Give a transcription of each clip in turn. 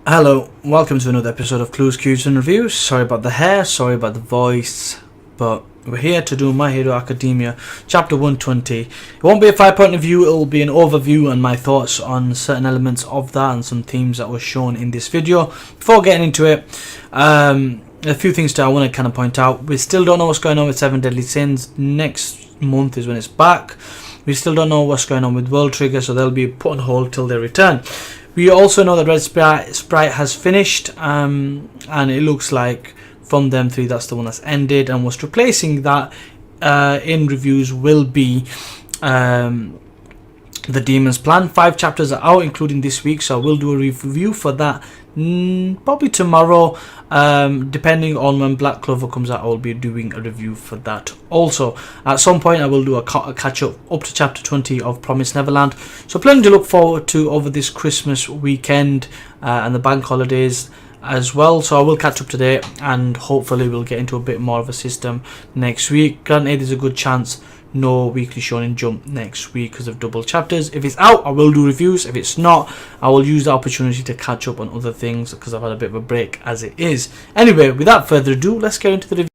Hello, welcome to another episode of Clues, Cues and Reviews. Sorry about the hair, sorry about the voice, but we're here to do My Hero Academia Chapter 120. It won't be a 5-point review, it will be an overview and my thoughts on certain elements of that and some themes that were shown in this video. Before getting into it, a few things I want to kind of point out. We still don't know what's going on with 7 Deadly Sins. Next month is when it's back. We still don't know what's going on with World Trigger, so they'll be put on hold till they return. We also know that Red Sprite has finished, and it looks like from them three that's the one that's ended, and what's replacing that in reviews will be the Demon's Plan. 5 chapters are out, including this week, so I will do a review for that probably tomorrow, depending on when Black Clover comes out. I will be doing a review for that. Also, at some point I will do a catch up to chapter 20 of Promised Neverland, so plenty to look forward to over this Christmas weekend and the bank holidays as well. So I will catch up today, and hopefully we'll get into a bit more of a system next week. Granted, there's a good chance no weekly Shonen Jump next week because of double chapters. If it's out, I will do reviews. If it's not, I will use the opportunity to catch up on other things because I've had a bit of a break as it is. Anyway, without further ado, let's get into the review.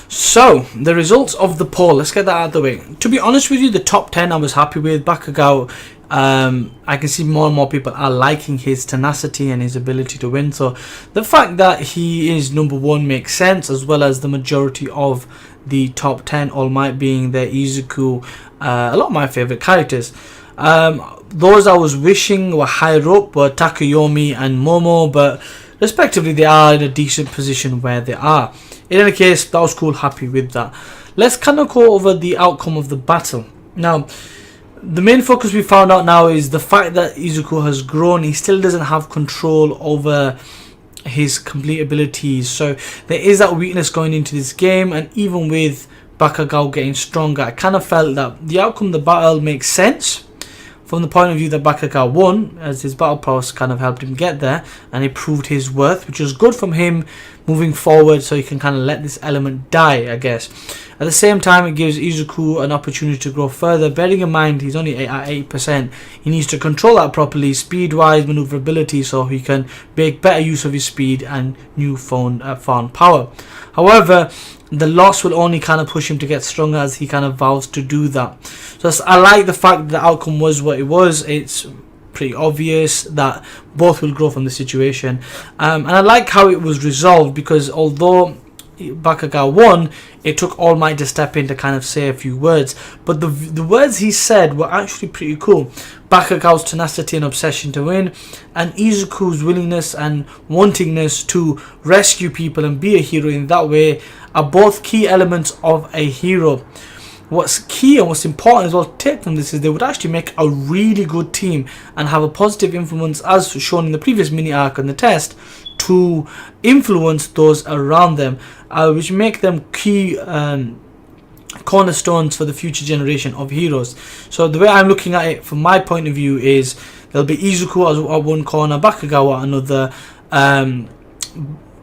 So, the results of the poll, let's get that out of the way. To be honest with you, the top 10 I was happy with. Bakagou, I can see more and more people are liking his tenacity and his ability to win. So, the fact that he is number 1 makes sense, as well as the majority of the top 10, All Might being there, Izuku, a lot of my favourite characters. Those I was wishing were higher up were Takeyomi and Momo, but respectively they are in a decent position where they are. In any case, that was cool, happy with that. Let's kind of go over the outcome of the battle. Now, the main focus we found out now is the fact that Izuku has grown. He still doesn't have control over his complete abilities, so there is that weakness going into this game. And even with Bakagou getting stronger, I kind of felt that the outcome of the battle makes sense from the point of view that Bakagou won, as his battle prowess kind of helped him get there, and he proved his worth, which was good from him moving forward, so he can kind of let this element die, I guess. At the same time, it gives Izuku an opportunity to grow further, bearing in mind he's only at 8%. He needs to control that properly, speed-wise, maneuverability, so he can make better use of his speed and newfound power. However, the loss will only kind of push him to get stronger as he kind of vows to do that. So I like the fact that the outcome was what it was. It's pretty obvious that both will grow from the situation, and I like how it was resolved, because although Bakagou won, it took All Might to step in to kind of say a few words, but the words he said were actually pretty cool. Bakagou's tenacity and obsession to win, and Izuku's willingness and wantingness to rescue people and be a hero in that way, are both key elements of a hero. What's key and what's important as well to take from this is they would actually make a really good team and have a positive influence, as shown in the previous mini arc and the test, to influence those around them, which make them key cornerstones for the future generation of heroes. So the way I'm looking at it from my point of view is there'll be Izuku at one corner, Bakagou at another,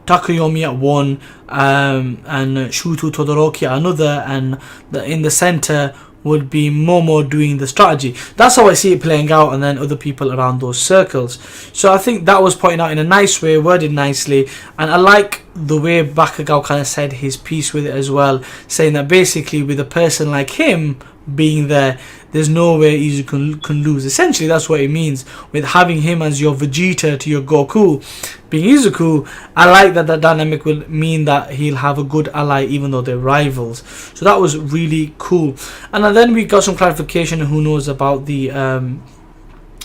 Takeyomi at one, and Shuto Todoroki at another, and in the center would be Momo doing the strategy. That's how I see it playing out, and then other people around those circles. So I think that was pointed out in a nice way, worded nicely, and I like the way Bakagou kind of said his piece with it as well, saying that basically with a person like him being there, there's no way Izuku can lose. Essentially, that's what it means with having him as your Vegeta to your Goku. Being Izuku, I like that dynamic will mean that he'll have a good ally even though they're rivals. So that was really cool. And then we got some clarification on who knows about the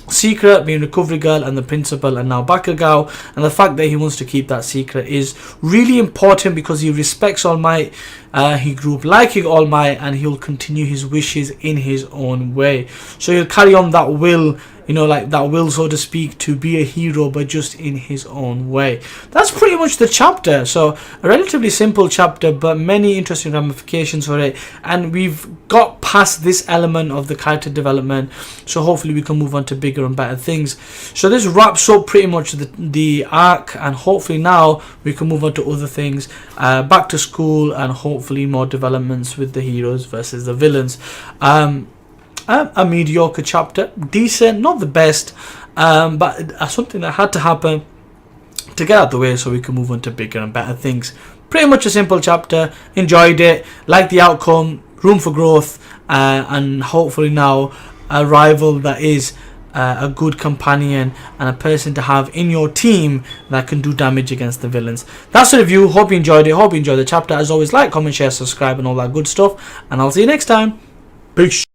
secret, being Recovery Girl and the principal, and now Bakagou, and the fact that he wants to keep that secret is really important because he respects All Might. He grew up liking All Might, and he'll continue his wishes in his own way. So he'll carry on that will, like that will, so to speak, to be a hero, but just in his own way. That's pretty much the chapter. So a relatively simple chapter, but many interesting ramifications for it. And we've got past this element of the character development, so hopefully we can move on to bigger and better things. So this wraps up pretty much the arc, and hopefully now we can move on to other things, back to school, and hopefully more developments with the heroes versus the villains. A mediocre chapter, decent, not the best, but something that had to happen. to get out of the way so we can move on to bigger and better things. Pretty much a simple chapter. Enjoyed it, liked the outcome, room for growth, and hopefully now a rival that is a good companion and a person to have in your team that can do damage against the villains. That's the review. Hope you enjoyed it. Hope you enjoyed the chapter. As always, like, comment, share, subscribe and all that good stuff, and I'll see you next time. Peace.